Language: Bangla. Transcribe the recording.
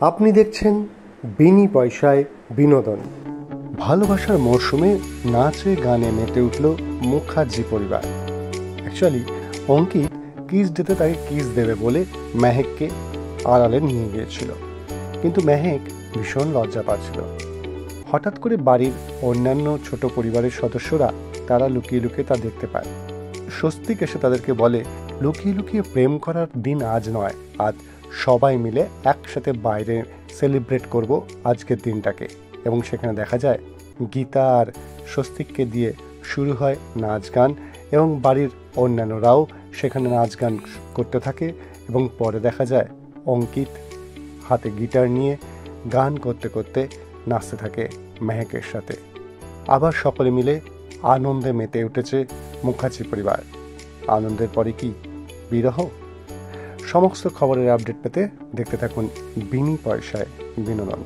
আপনি দেখছেন বিনি পয়সায় বিনোদন। ভালোবাসার মরশুমে নাচে গানে মেতে উঠল মুখার্জি পরিবার। অ্যাকচুয়ালি অঙ্কিত কিস ডেতে তাকে কিস দেবে বলে মেহেককে আড়ালে নিয়ে গিয়েছিল, কিন্তু মেহেক ভীষণ লজ্জা পাচ্ছিল। হঠাৎ করে বাড়ির অন্যান্য ছোট পরিবারের সদস্যরা তারা লুকিয়ে লুকিয়ে তা দেখতে পায়। স্বস্তিক এসে তাদেরকে বলে, লুকিয়ে লুকিয়ে প্রেম করার দিন আজ নয়, আজ সবাই মিলে একসাথে বাইরে সেলিব্রেট করব আজকের দিনটাকে। এবং সেখানে দেখা যায় গীতা আর স্বস্তিককে দিয়ে শুরু হয় নাচ গান, এবং বাড়ির অন্যান্যরাও সেখানে নাচ গান করতে থাকে। এবং পরে দেখা যায় অঙ্কিত হাতে গিটার নিয়ে গান করতে করতে নাচতে থাকে মেহেকের সাথে। আবার সকলে মিলে আনন্দে মেতে উঠেছে মুখার্জি পরিবার। আনন্দের পরে কি বিরহ? সমস্ত খবরের আপডেট পেতে দেখতে থাকুন বিনি পয়সায় বিনোদন।